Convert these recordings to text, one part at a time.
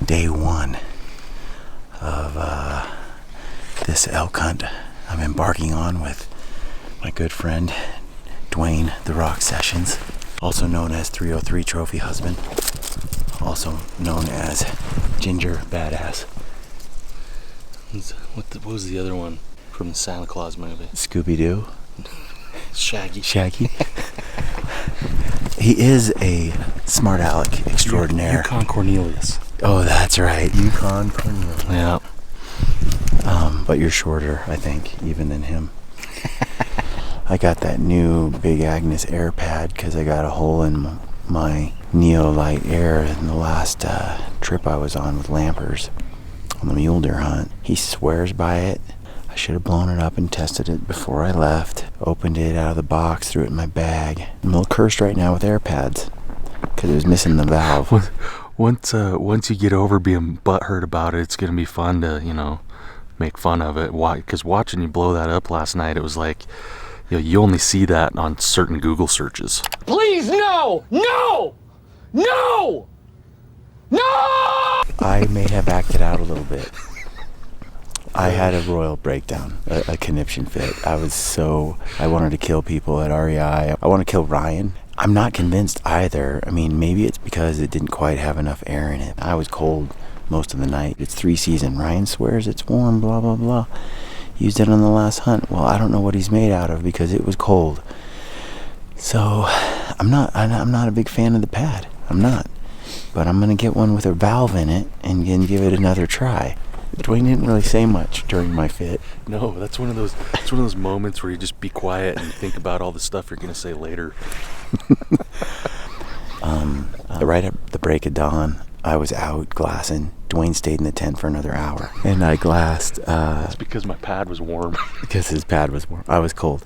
day one of this elk hunt I'm embarking on with my good friend Dwayne the Rock Sessions, also known as 303 Trophy Husband, also known as Ginger Badass. What was the other one from the Santa Claus movie? Scooby-Doo. Shaggy. He is a smart aleck extraordinaire. Yukon Cornelius. Oh, that's right, Yukon Cornelius. Yeah. But you're shorter, I think, even than him. I got that new Big Agnes air pad because I got a hole in my Neolite air in the last trip I was on with Lampers on the mule deer hunt. He swears by it. I should have blown it up and tested it before I left. Opened it out of the box, threw it in my bag. I'm a little cursed right now with air pads because it was missing the valve. Once you get over being butthurt about it, it's gonna be fun to, you know, make fun of it. Why? Because watching you blow that up last night, it was like, you know, you only see that on certain Google searches. Please, no! No! No! No! I may have acted out a little bit. I had a royal breakdown, a conniption fit. I wanted to kill people at REI. I want to kill Ryan. I'm not convinced either. I mean, maybe it's because it didn't quite have enough air in it. I was cold most of the night. It's 3-season. Ryan swears it's warm, blah, blah, blah. Used it on the last hunt. Well, I don't know what he's made out of because it was cold. So I'm not a big fan of the pad. I'm not. But I'm going to get one with a valve in it and give it another try. Dwayne didn't really say much during my fit. No, that's one of those moments where you just be quiet and think about all the stuff you're gonna say later. Right at the break of dawn, I was out glassing. Dwayne stayed in the tent for another hour, and I glassed. That's because my pad was warm. Because his pad was warm. I was cold.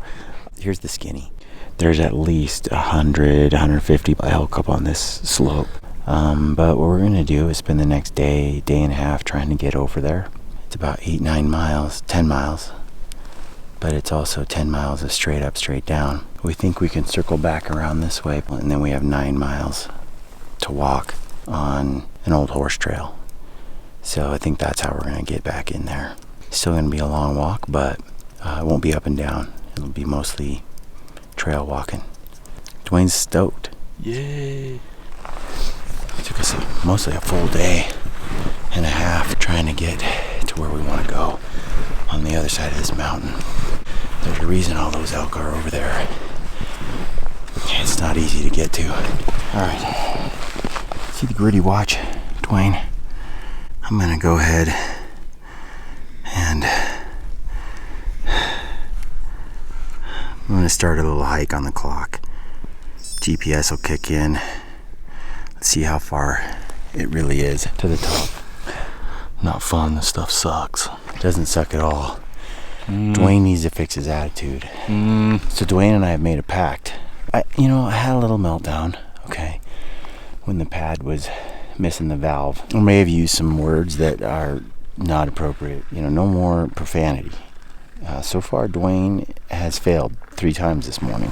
Here's the skinny. There's at least 100, 150 elk up on this slope. But what we're going to do is spend the next day and a half trying to get over there. It's about 8-9 miles, 10 miles. But it's also 10 miles of straight up, straight down. We think we can circle back around this way, and then we have 9 miles to walk on an old horse trail. So I think that's how we're going to get back in there. Still going to be a long walk, but it won't be up and down. It'll be mostly trail walking. Dwayne's stoked. Yay! It took us mostly a full day and a half trying to get to where we want to go on the other side of this mountain. There's a reason all those elk are over there. It's not easy to get to. Alright. See the gritty watch, Dwayne? I'm going to go ahead and I'm going to start a little hike on the clock. GPS will kick in. Let's see how far it really is to the top. Not fun. This stuff sucks. It doesn't suck at all. Dwayne needs to fix his attitude. So Dwayne and I have made a pact. I had a little meltdown, okay, when the pad was missing the valve. I may have used some words that are not appropriate. No more profanity. So far, Dwayne has failed 3 times this morning.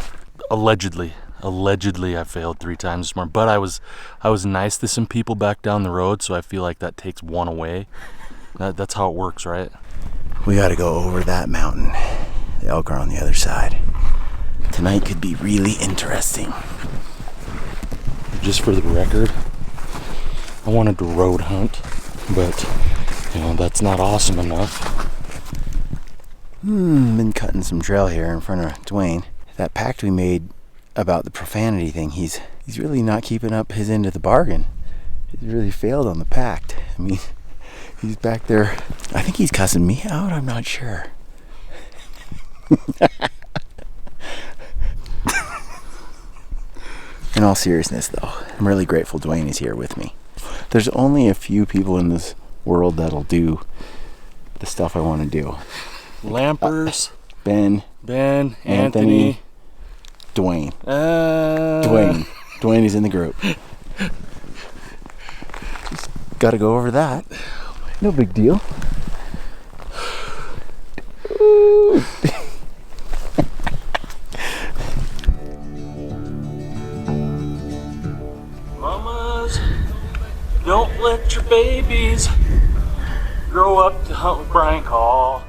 Allegedly, I failed 3 times this morning. But I was nice to some people back down the road, so I feel like that takes one away. That's how it works, right? We got to go over that mountain. The elk are on the other side. Tonight could be really interesting. Just for the record, I wanted to road hunt, but that's not awesome enough. Been cutting some trail here in front of Dwayne. That pact we made about the profanity thing, he's really not keeping up his end of the bargain. He's really failed on the pact. I mean, he's back there. I think he's cussing me out. I'm not sure. In all seriousness, though, I'm really grateful Dwayne is here with me. There's only a few people in this world that'll do the stuff I want to do. Lampers, Ben, Anthony, Dwayne. Dwayne is in the group. Just got to go over that. No big deal. Mamas, don't let your babies grow up to hunt with Brian Call.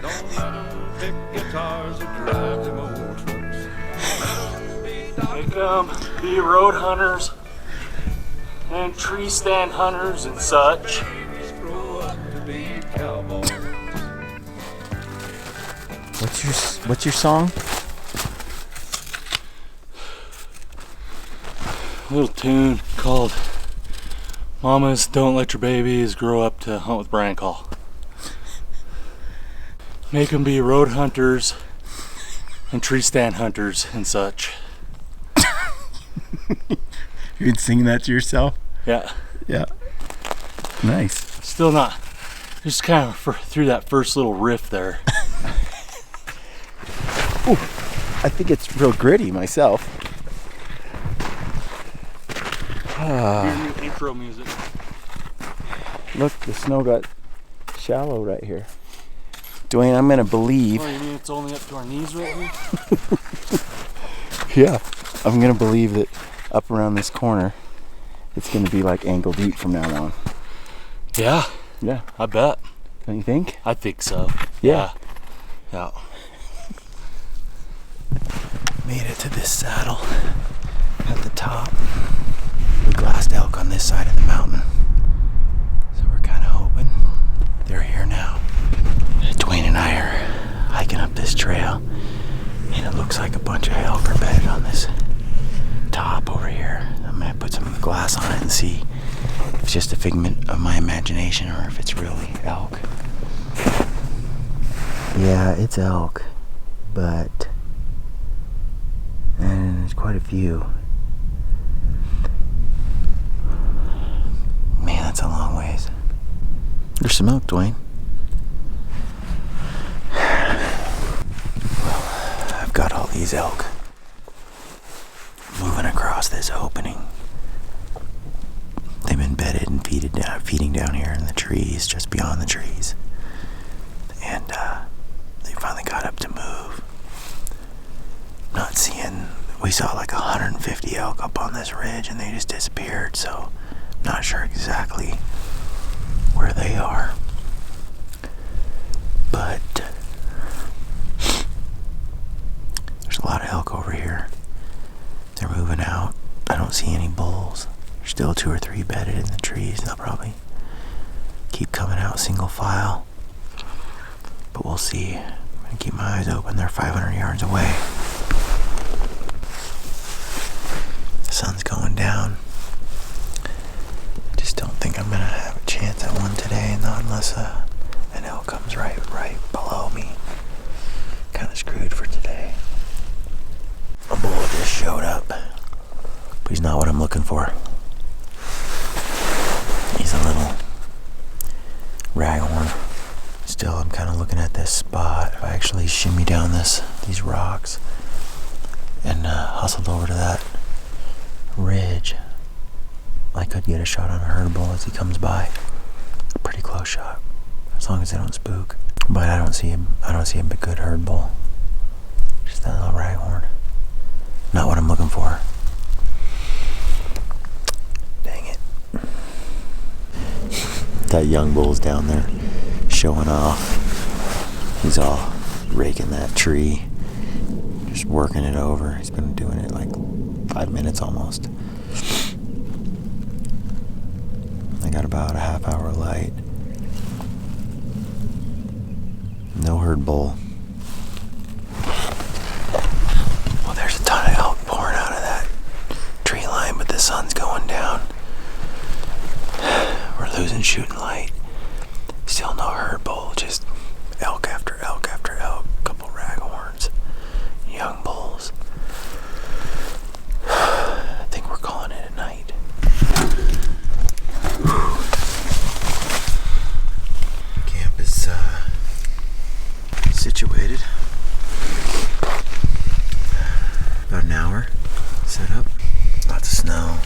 Don't let 'em pick guitars or drive them old trucks. Make them be road hunters and tree stand hunters and such. Grow up to be cowboys. What's your song? A little tune called Mamas Don't Let Your Babies Grow Up to Hunt with Brian Call. Make them be road hunters and tree stand hunters and such. You've been singing that to yourself? Yeah. Yeah. Nice. Still not. Just kind of through that first little riff there. Ooh, I think it's real gritty myself. Your new intro music. Look, the snow got shallow right here. Dwayne, I'm gonna believe. Oh, you mean it's only up to our knees right here? Yeah, I'm gonna believe that up around this corner, it's gonna be like ankle deep from now on. Yeah, Yeah, I bet. don't you think? I think so. Yeah. Yeah. Made it to this saddle at the top. We glassed elk on this side of the mountain, so we're kind of hoping they're here now. Dwayne and I are hiking up this trail, and it looks like a bunch of elk are bedded on this top over here. I'm gonna put some glass on it and see if it's just a figment of my imagination or if it's really elk. Yeah, it's elk, but and there's quite a few. Man, that's a long ways. There's some elk, Dwayne. Well, I've got all these elk moving across this opening. They've been bedded and feeding down here in the trees, just beyond the trees. And they finally got up to move. Not seeing, we saw like 150 elk up on this ridge and they just disappeared, so not sure exactly where they are. But there's a lot of elk over here. They're moving out. I don't see any bulls. There's still 2 or 3 bedded in the trees. They'll probably keep coming out single file. But we'll see. I'm gonna keep my eyes open. They're 500 yards away. The sun's going down. I just don't think I'm gonna have a chance at one today, not unless an elk comes right below me. Kind of screwed for today. A bull just showed up, but he's not what I'm looking for. He's a little raghorn. Still, I'm kind of looking at this spot. If I actually shimmy down these rocks and hustled over to that ridge, I could get a shot on a herd bull as he comes by. A pretty close shot, as long as they don't spook. But I don't see a good herd bull. Just that little raghorn. Not what I'm looking for. Dang it. That young bull's down there showing off. He's all raking that tree, just working it over. He's been doing it like 5 minutes almost. I got about a half-hour light. No herd bull. Well, there's a ton of elk pouring out of that tree line, but the sun's going down. We're losing shooting light. Still no herd bull, just elk after elk after elk. Couple raghorns, young bulls. I think we're calling it a night. Camp is situated. About an hour set up. Lots of snow.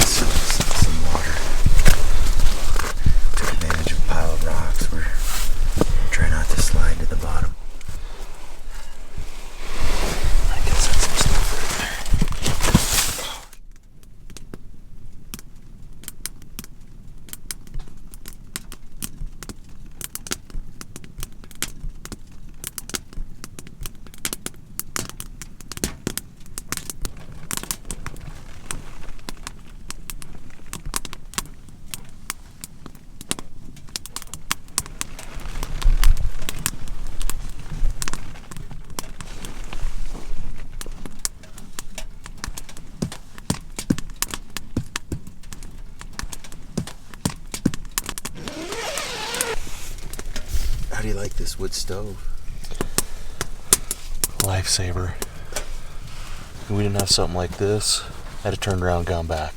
Some water. Took advantage of a pile of rocks. We're How do you like this wood stove? Lifesaver. If we didn't have something like this, I'd have turned around and gone back.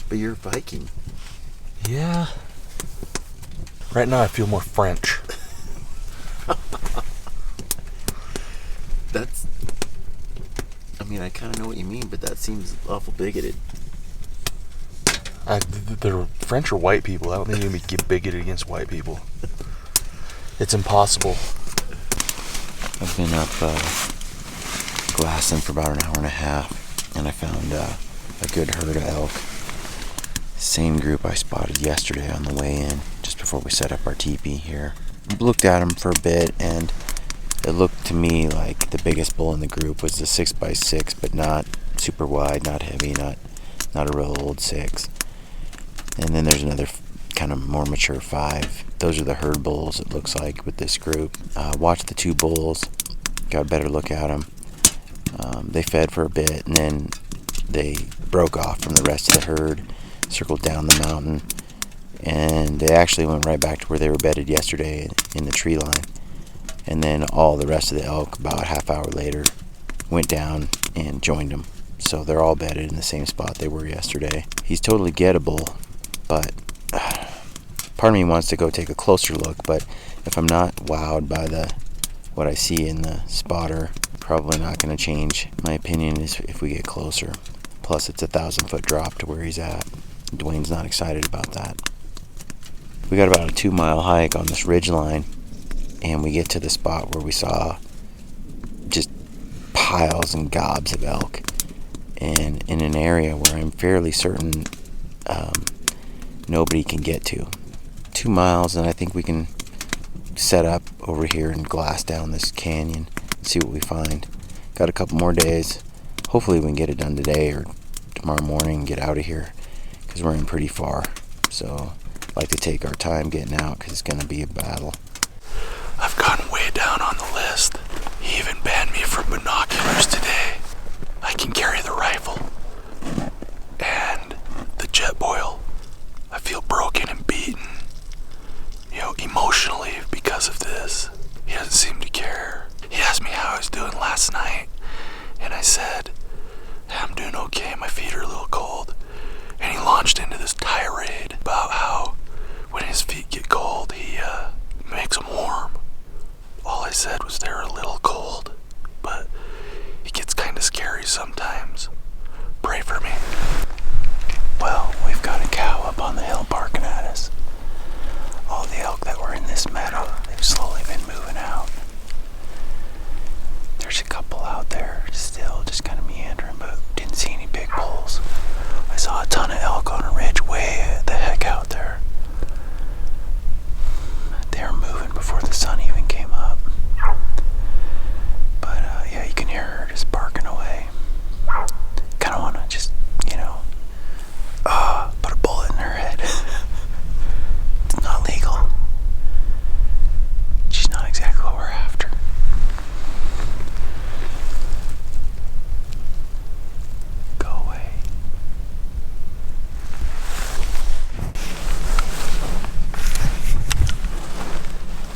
But you're Viking. Yeah. Right now I feel more French. That's... I mean, I kind of know what you mean, but that seems awful bigoted. They're French or white people. I don't think you can get bigoted against white people. It's impossible. I've been up glassing for about an hour and a half, and I found a good herd of elk. Same group I spotted yesterday on the way in, just before we set up our teepee here. Looked at them for a bit, and it looked to me like the biggest bull in the group was the 6x6, but not super wide, not heavy, not a real old 6. And then there's another kind of more mature 5. Those are the herd bulls, it looks like, with this group. Watched the 2 bulls, got a better look at them. They fed for a bit, and then they broke off from the rest of the herd, circled down the mountain, and they actually went right back to where they were bedded yesterday in the tree line. And then all the rest of the elk, about a half hour later, went down and joined them. So they're all bedded in the same spot they were yesterday. He's totally gettable, but part of me wants to go take a closer look, but if I'm not wowed by what I see in the spotter, probably not going to change my opinion if we get closer. Plus it's a 1,000-foot drop to where he's at. Dwayne's not excited about that. We got about a 2-mile hike on this ridge line, and we get to the spot where we saw just piles and gobs of elk, and in an area where I'm fairly certain nobody can get to. 2 miles, and I think we can set up over here and glass down this canyon, see what we find. Got a couple more days. Hopefully we can get it done today or tomorrow morning and get out of here, because we're in pretty far. So I'd like to take our time getting out, because it's going to be a battle. I've gotten way down on the list. He even banned me from binoculars today. I can carry the rifle and the jet boil. I feel broken and beaten, emotionally because of this. He doesn't seem to care. He asked me how I was doing last night, and I said, I'm doing okay, my feet are a little cold. And he launched into this tirade about how when his feet get cold, he makes them warm. All I said was they're a little cold, but it gets kind of scary sometimes. Pray for me. Well, we've got a cow up on the hill barking at us. All the elk that were in this meadow, they've slowly been moving out. There's a couple out there still just kind of meandering, but didn't see any big bulls. I saw a ton of elk on a ridge way the heck out there. They were moving before the sun even came up. But yeah, you can hear her just barking away. Kind of want to just, put a bullet in her head. It's not legal. She's not exactly what we're after. Go away.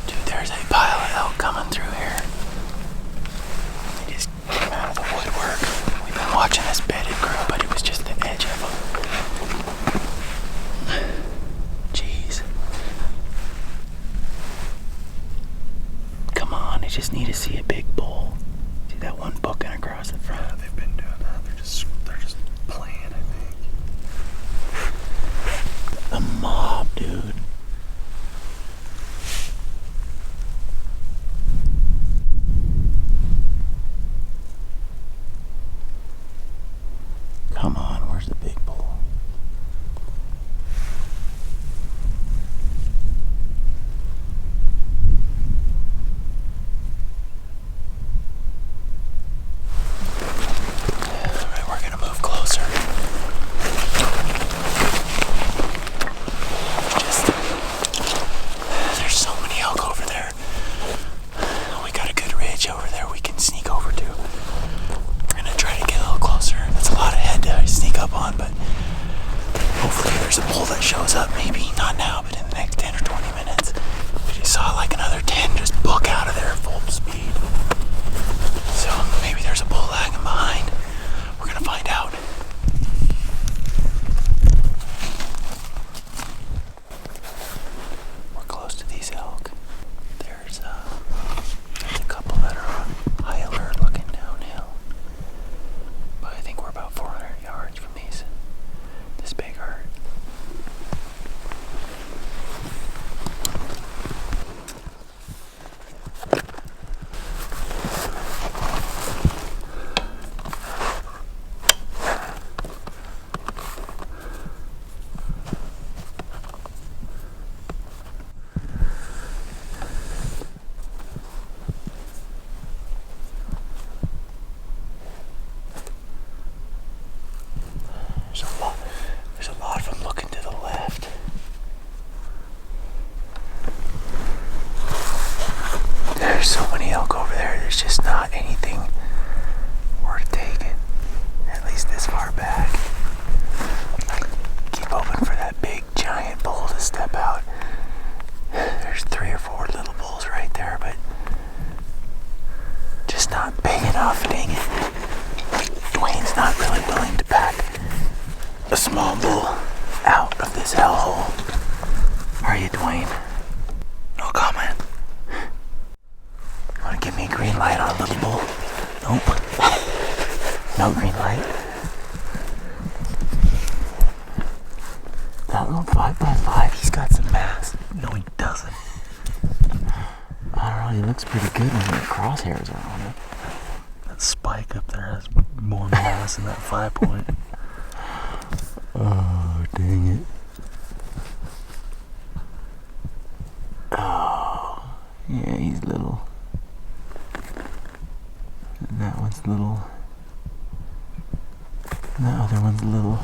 Dude, there's a pile of elk coming through here. They just came out of the woodwork. We've been watching this bedded group, but it was just the edge of them. Jeez. Come on, I just need to see a big bull. See that one booking across the front? Yeah, they've been doing that. They're just playing, I think. A mob, dude. Come on, where's the big bull? Alright, we're gonna move closer. There's so many elk over there. We got a good ridge over there we can sneak over to. We're gonna try to get a little closer. That's a lot of head to sneak up on, but hopefully there's a bull that shows up. Maybe not now, but in the next 10 or 20 minutes. We just saw like another 10 just book out of there at full speed. So maybe there's a bull lagging behind. We're gonna find out. We're close to these elk. There's a couple that are on high alert looking downhill. But I think we're about 400 yards from this big herd. There's a lot of them looking to the left. There's so many elk over there, there's just not anything worth taking. At least this far back. Keep hoping for that big giant bull to step out. There's 3 or 4 little bulls right there, but just not big enough, dang it. Dwayne's not really willing to pack a small bull out of this hellhole. Are you, Dwayne? No comment. You want to give me a green light on a little bull? Nope. No green light. That little 5x5, he's got some mass. No, he doesn't. I don't know, he looks pretty good when the crosshairs are on it. That spike up there has more mass than that 5-point. Oh, dang it. Oh, yeah, he's little. And that one's little. And that other one's little.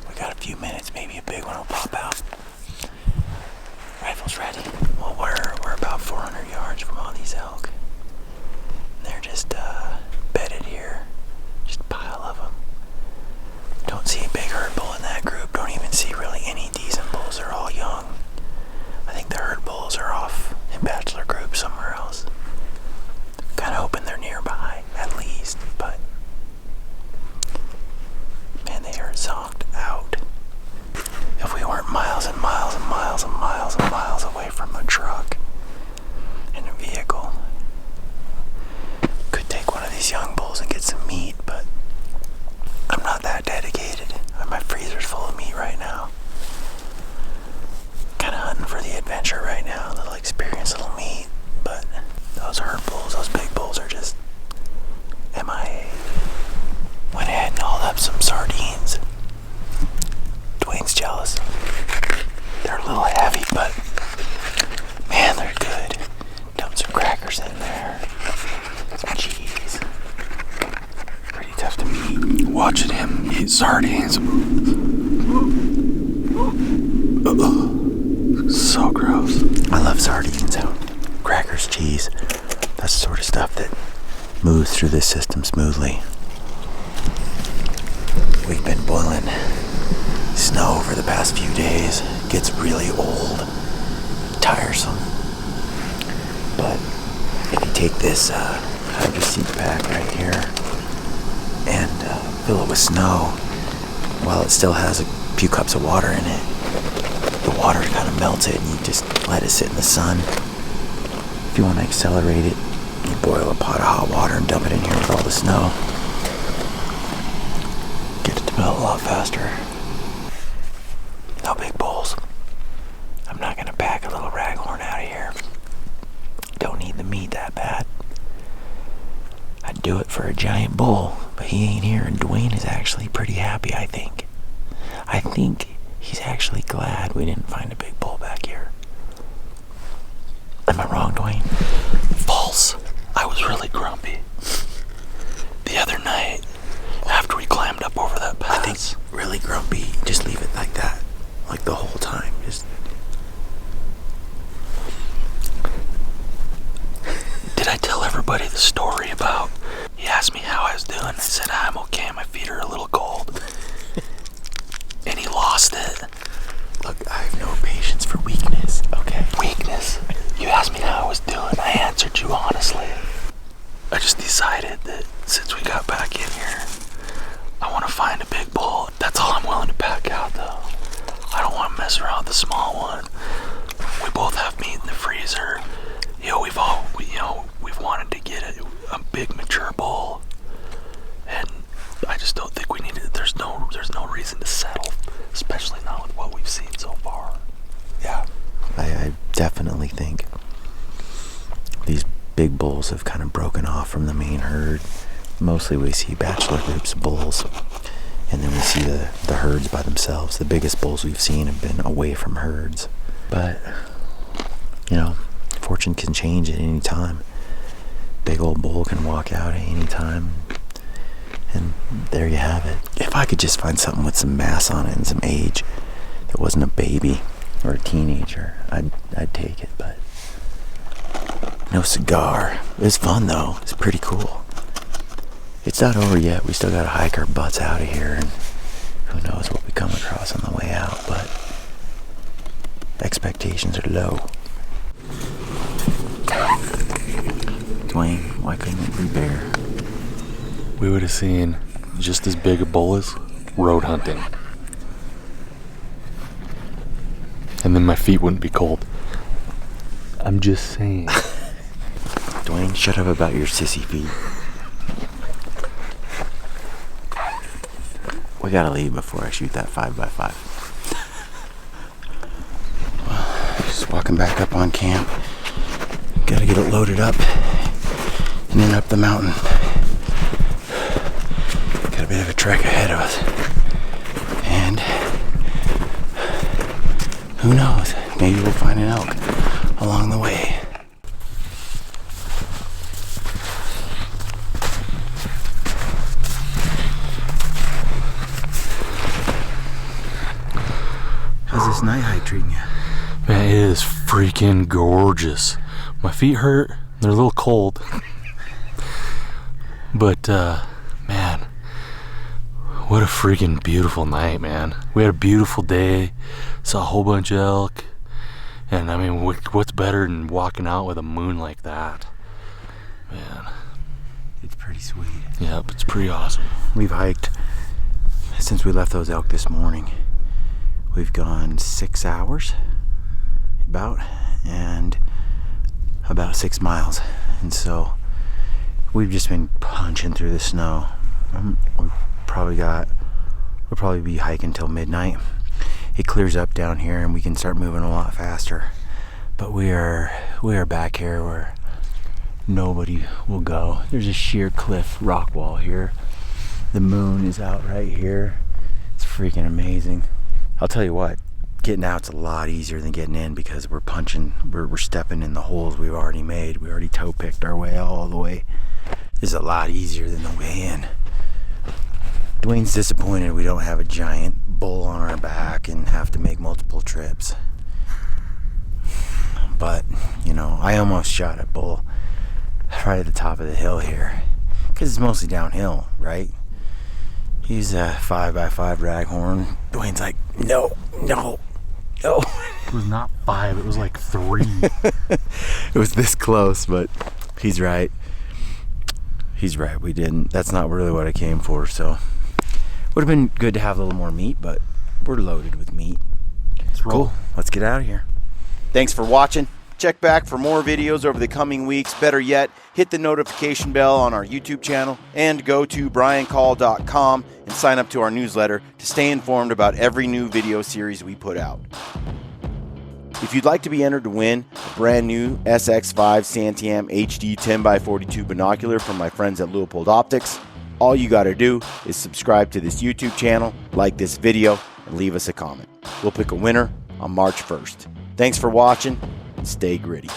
We got a few minutes, maybe a big one will pop out. Rifle's ready. Well, we're about 400 yards from all these elk. And they're just, bedded here. Just a pile of them. Don't see a big herd bull in that group. Don't even see really any decent bulls. They're all young. I think the herd bulls are off in bachelor group somewhere else. Kind of hoping they're nearby, at least. But man, they are zonked out. If we weren't miles and miles and miles and miles and miles away from a truck and a vehicle, could take one of these young bulls and get some meat, but I'm not that dedicated. My freezer's full of meat right now. Kind of hunting for the adventure right now, a little experience, a little meat, but those herd bulls, those big bulls are just MIA. Went ahead and hauled up some sardines. Dwayne's jealous. They're a little heavy, but man, they're good. Dumped some crackers in there. Some cheese. Pretty tough to eat. Watching him eat sardines. So gross. I love sardines. Crackers, cheese. That's the sort of stuff that moves through this system smoothly. We've been boiling snow for the past few days. It gets really old, tiresome. But if you take this hydro seed pack right here and fill it with snow, while it still has a few cups of water in it, the water kind of melts it and you just let it sit in the sun. If you want to accelerate it, you boil a pot of hot water and dump it in here with all the snow. Get it to melt a lot faster. No big bulls. I'm not going to pack a little raghorn out of here. Don't need the meat that bad. I'd do it for a giant bull, but he ain't here, and Dwayne is actually pretty happy, I think. I think he's actually glad we didn't find a big bull back here. Am I wrong, Dwayne? False. I was really grumpy. The other night, after we climbed up over that pass. I think really grumpy, just leave it like that. Like the whole time. Just. Did I tell everybody the story about, he asked me how I was doing. I said, I'm okay, my feet are a little cold. big bulls have kind of broken off from the main herd. Mostly we see bachelor groups of bulls, and then we see the herds by themselves. The biggest bulls we've seen have been away from herds. But, you know, fortune can change at any time. Big old bull can walk out at any time. And there you have it. If I could just find something with some mass on it and some age that wasn't a baby or a teenager, I'd take it, but no cigar. It was fun though. It's pretty cool. It's not over yet. We still gotta hike our butts out of here, and who knows what we come across on the way out, but expectations are low. Dwayne, why couldn't it be bear? We would have seen just as big a bull as road hunting. And then my feet wouldn't be cold. I'm just saying. Dwayne, shut up about your sissy feet. We gotta leave before I shoot that 5x5. Well, just walking back up on camp. Gotta get it loaded up and then up the mountain. Got a bit of a trek ahead of us. And who knows? Maybe we'll find an elk along the way. How's this night hike treating you? Man, it is freaking gorgeous. My feet hurt. They're a little cold. But, man, what a freaking beautiful night, man. We had a beautiful day. Saw a whole bunch of elk. And, I mean, what's better than walking out with a moon like that? Man. It's pretty sweet. Yep, it's pretty awesome. We've hiked since we left those elk this morning. We've gone 6 hours, and about 6 miles. And so we've just been punching through the snow. We'll probably be hiking till midnight. It clears up down here and we can start moving a lot faster. But we are back here where nobody will go. There's a sheer cliff rock wall here. The moon is out right here. It's freaking amazing. I'll tell you what, getting out's a lot easier than getting in because we're stepping in the holes we've already made. We already toe picked our way all the way. This is a lot easier than the way in. Dwayne's disappointed we don't have a giant bull on our back and have to make multiple trips. But, you know, I almost shot a bull right at the top of the hill here because it's mostly downhill, right? He's a 5x5 raghorn. Dwayne's like, no. It was not 5, it was like 3. It was this close, but he's right. We didn't. That's not really what I came for, so. Would have been good to have a little more meat, but we're loaded with meat. Cool. Let's get out of here. Thanks for watching. Check back for more videos over the coming weeks. Better yet, hit the notification bell on our YouTube channel and go to briancall.com and sign up to our newsletter to stay informed about every new video series we put out. If you'd like to be entered to win a brand new SX5 Santiam HD 10x42 binocular from my friends at Leupold Optics, all you got to do is subscribe to this YouTube channel, like this video, and leave us a comment. We'll pick a winner on March 1st. Thanks for watching. Stay gritty.